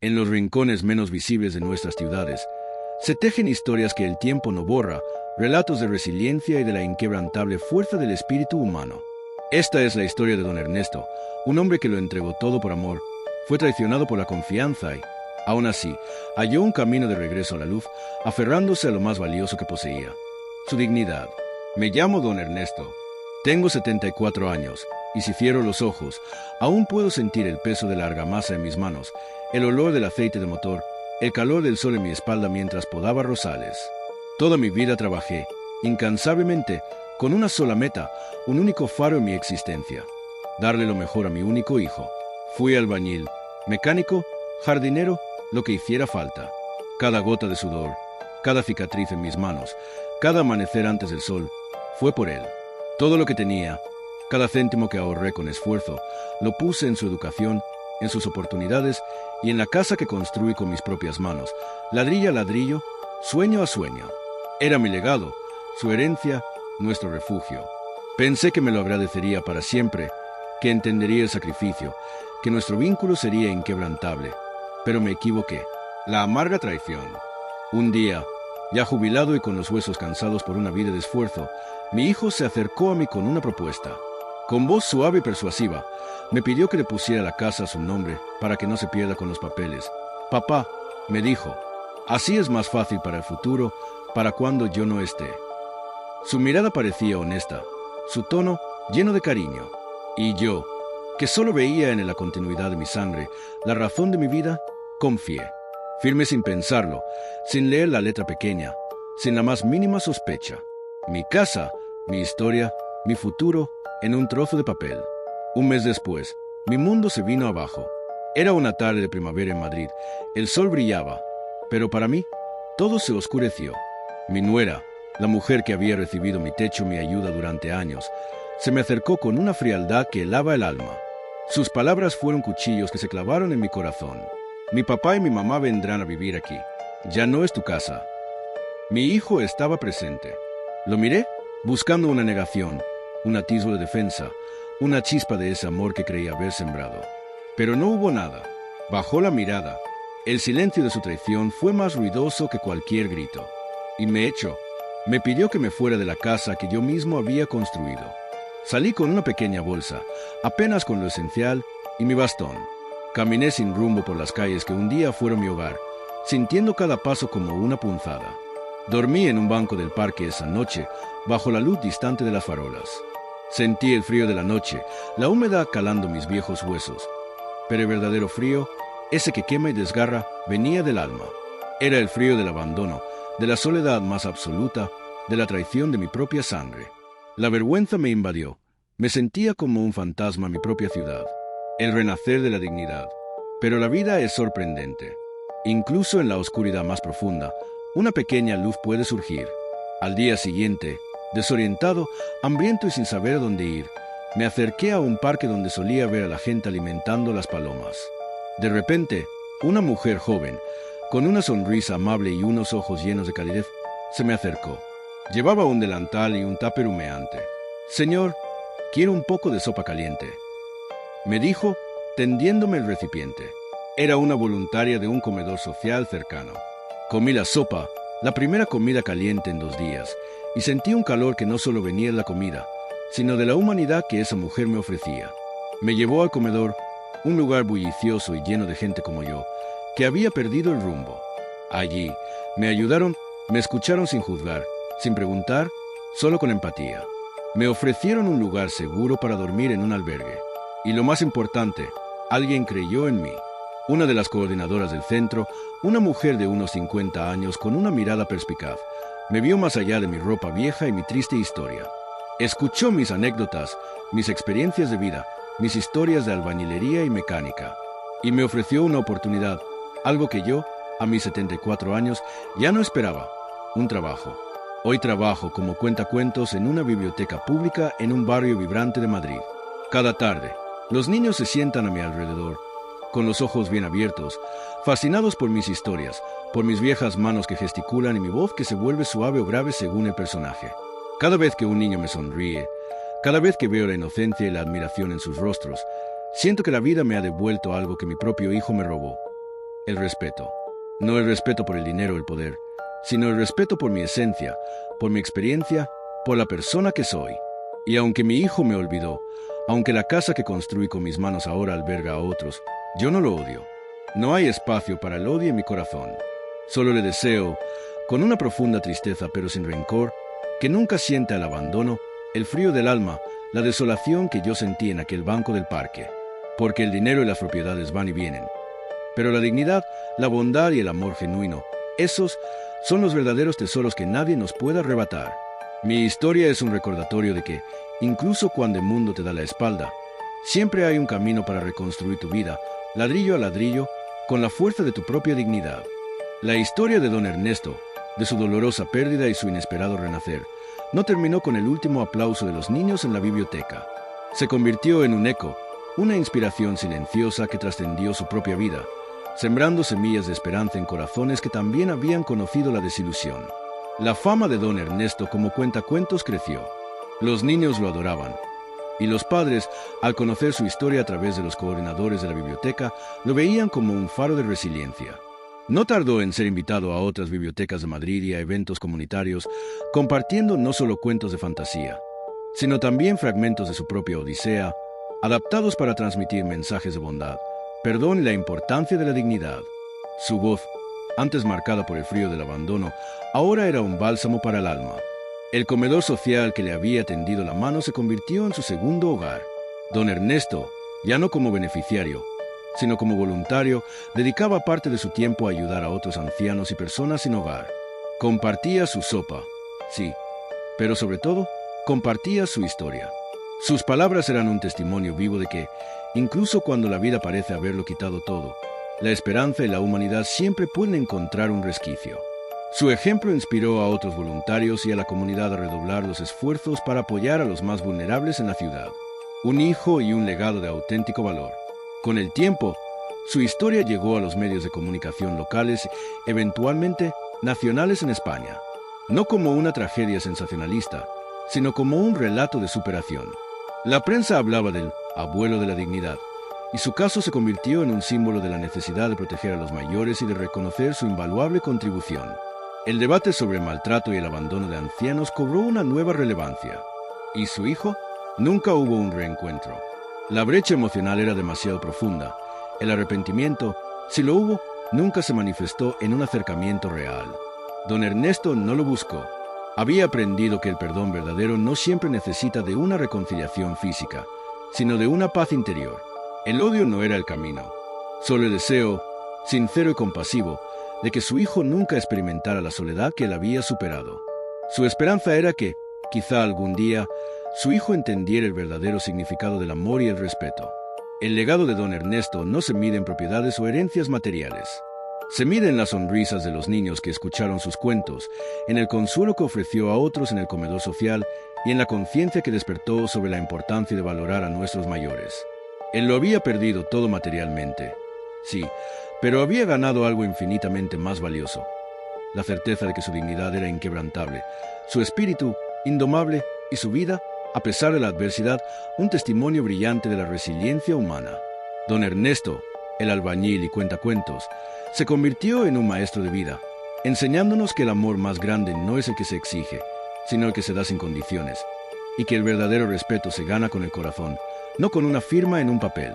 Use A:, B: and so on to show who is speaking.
A: En los rincones menos visibles de nuestras ciudades, se tejen historias que el tiempo no borra, relatos de resiliencia y de la inquebrantable fuerza del espíritu humano. Esta es la historia de don Ernesto, un hombre que lo entregó todo por amor, fue traicionado por la confianza y, aún así, halló un camino de regreso a la luz, aferrándose a lo más valioso que poseía, su dignidad. Me llamo don Ernesto. Tengo 74 años, y si cierro los ojos, aún puedo sentir el peso de la argamasa en mis manos, el olor del aceite de motor, el calor del sol en mi espalda mientras podaba rosales. Toda mi vida trabajé, incansablemente, con una sola meta, un único faro en mi existencia: darle lo mejor a mi único hijo. Fui albañil, mecánico, jardinero, lo que hiciera falta. Cada gota de sudor, cada cicatriz en mis manos, cada amanecer antes del sol, fue por él. Todo lo que tenía, cada céntimo que ahorré con esfuerzo, lo puse en su educación, en sus oportunidades y en la casa que construí con mis propias manos, ladrillo a ladrillo, sueño a sueño. Era mi legado, su herencia, nuestro refugio. Pensé que me lo agradecería para siempre, que entendería el sacrificio, que nuestro vínculo sería inquebrantable. Pero me equivoqué. La amarga traición. Un día, ya jubilado y con los huesos cansados por una vida de esfuerzo, mi hijo se acercó a mí con una propuesta. Con voz suave y persuasiva, me pidió que le pusiera a la casa su nombre para que no se pierda con los papeles. Papá, me dijo, así es más fácil para el futuro, para cuando yo no esté. Su mirada parecía honesta, su tono lleno de cariño. Y yo, que solo veía en él la continuidad de mi sangre, la razón de mi vida, confié. Firme sin pensarlo, sin leer la letra pequeña, sin la más mínima sospecha. Mi casa, mi historia, mi futuro, en un trozo de papel. Un mes después, mi mundo se vino abajo. Era una tarde de primavera en Madrid. El sol brillaba, pero para mí, todo se oscureció. Mi nuera, la mujer que había recibido mi techo, mi ayuda durante años, se me acercó con una frialdad que helaba el alma. Sus palabras fueron cuchillos que se clavaron en mi corazón. Mi papá y mi mamá vendrán a vivir aquí. Ya no es tu casa. Mi hijo estaba presente. Lo miré, buscando una negación, un atisbo de defensa, una chispa de ese amor que creía haber sembrado. Pero no hubo nada. Bajó la mirada. El silencio de su traición fue más ruidoso que cualquier grito. Y me echó. Me pidió que me fuera de la casa que yo mismo había construido. Salí con una pequeña bolsa, apenas con lo esencial, y mi bastón. Caminé sin rumbo por las calles que un día fueron mi hogar, sintiendo cada paso como una punzada. Dormí en un banco del parque esa noche, bajo la luz distante de las farolas. Sentí el frío de la noche, la humedad calando mis viejos huesos. Pero el verdadero frío, ese que quema y desgarra, venía del alma. Era el frío del abandono, de la soledad más absoluta, de la traición de mi propia sangre. La vergüenza me invadió. Me sentía como un fantasma en mi propia ciudad. El renacer de la dignidad. Pero la vida es sorprendente. Incluso en la oscuridad más profunda, una pequeña luz puede surgir. Al día siguiente, desorientado, hambriento y sin saber a dónde ir, me acerqué a un parque donde solía ver a la gente alimentando las palomas. De repente, una mujer joven, con una sonrisa amable y unos ojos llenos de calidez, se me acercó. Llevaba un delantal y un tupper humeante. «Señor, quiero un poco de sopa caliente», me dijo, tendiéndome el recipiente. Era una voluntaria de un comedor social cercano. Comí la sopa, la primera comida caliente en 2 días, y sentí un calor que no solo venía de la comida, sino de la humanidad que esa mujer me ofrecía. Me llevó al comedor, un lugar bullicioso y lleno de gente como yo, que había perdido el rumbo. Allí, me ayudaron, me escucharon sin juzgar, sin preguntar, solo con empatía. Me ofrecieron un lugar seguro para dormir en un albergue. Y lo más importante, alguien creyó en mí. Una de las coordinadoras del centro, una mujer de unos 50 años con una mirada perspicaz, me vio más allá de mi ropa vieja y mi triste historia. Escuchó mis anécdotas, mis experiencias de vida, mis historias de albañilería y mecánica. Y me ofreció una oportunidad, algo que yo, a mis 74 años, ya no esperaba: un trabajo. Hoy trabajo como cuentacuentos en una biblioteca pública en un barrio vibrante de Madrid. Cada tarde, los niños se sientan a mi alrededor, con los ojos bien abiertos, fascinados por mis historias, por mis viejas manos que gesticulan y mi voz que se vuelve suave o grave según el personaje. Cada vez que un niño me sonríe, cada vez que veo la inocencia y la admiración en sus rostros, siento que la vida me ha devuelto algo que mi propio hijo me robó: el respeto. No el respeto por el dinero o el poder, sino el respeto por mi esencia, por mi experiencia, por la persona que soy. Y aunque mi hijo me olvidó, aunque la casa que construí con mis manos ahora alberga a otros, yo no lo odio. No hay espacio para el odio en mi corazón. Solo le deseo, con una profunda tristeza pero sin rencor, que nunca sienta el abandono, el frío del alma, la desolación que yo sentí en aquel banco del parque. Porque el dinero y las propiedades van y vienen. Pero la dignidad, la bondad y el amor genuino, esos son los verdaderos tesoros que nadie nos puede arrebatar. Mi historia es un recordatorio de que, incluso cuando el mundo te da la espalda, siempre hay un camino para reconstruir tu vida, ladrillo a ladrillo, con la fuerza de tu propia dignidad. La historia de don Ernesto, de su dolorosa pérdida y su inesperado renacer, no terminó con el último aplauso de los niños en la biblioteca. Se convirtió en un eco, una inspiración silenciosa que trascendió su propia vida, sembrando semillas de esperanza en corazones que también habían conocido la desilusión. La fama de don Ernesto como cuentacuentos creció. Los niños lo adoraban, y los padres, al conocer su historia a través de los coordinadores de la biblioteca, lo veían como un faro de resiliencia. No tardó en ser invitado a otras bibliotecas de Madrid y a eventos comunitarios, compartiendo no solo cuentos de fantasía, sino también fragmentos de su propia odisea, adaptados para transmitir mensajes de bondad, perdón y la importancia de la dignidad. Su voz, antes marcada por el frío del abandono, ahora era un bálsamo para el alma. El comedor social que le había tendido la mano se convirtió en su segundo hogar. Don Ernesto, ya no como beneficiario, sino como voluntario, dedicaba parte de su tiempo a ayudar a otros ancianos y personas sin hogar. Compartía su sopa, sí, pero sobre todo, compartía su historia. Sus palabras eran un testimonio vivo de que, incluso cuando la vida parece haberlo quitado todo, la esperanza y la humanidad siempre pueden encontrar un resquicio. Su ejemplo inspiró a otros voluntarios y a la comunidad a redoblar los esfuerzos para apoyar a los más vulnerables en la ciudad. Un hijo y un legado de auténtico valor. Con el tiempo, su historia llegó a los medios de comunicación locales, eventualmente nacionales en España, no como una tragedia sensacionalista, sino como un relato de superación. La prensa hablaba del abuelo de la dignidad, y su caso se convirtió en un símbolo de la necesidad de proteger a los mayores y de reconocer su invaluable contribución. El debate sobre el maltrato y el abandono de ancianos cobró una nueva relevancia. ¿Y su hijo? Nunca hubo un reencuentro. La brecha emocional era demasiado profunda. El arrepentimiento, si lo hubo, nunca se manifestó en un acercamiento real. Don Ernesto no lo buscó. Había aprendido que el perdón verdadero no siempre necesita de una reconciliación física, sino de una paz interior. El odio no era el camino. Solo el deseo, sincero y compasivo, de que su hijo nunca experimentara la soledad que él había superado. Su esperanza era que, quizá algún día, su hijo entendiera el verdadero significado del amor y el respeto. El legado de don Ernesto no se mide en propiedades o herencias materiales. Se mide en las sonrisas de los niños que escucharon sus cuentos, en el consuelo que ofreció a otros en el comedor social y en la conciencia que despertó sobre la importancia de valorar a nuestros mayores. Él lo había perdido todo materialmente, sí, pero había ganado algo infinitamente más valioso: la certeza de que su dignidad era inquebrantable, su espíritu indomable y su vida, a pesar de la adversidad, un testimonio brillante de la resiliencia humana. Don Ernesto, el albañil y cuentacuentos, se convirtió en un maestro de vida, enseñándonos que el amor más grande no es el que se exige, sino el que se da sin condiciones, y que el verdadero respeto se gana con el corazón, no con una firma en un papel.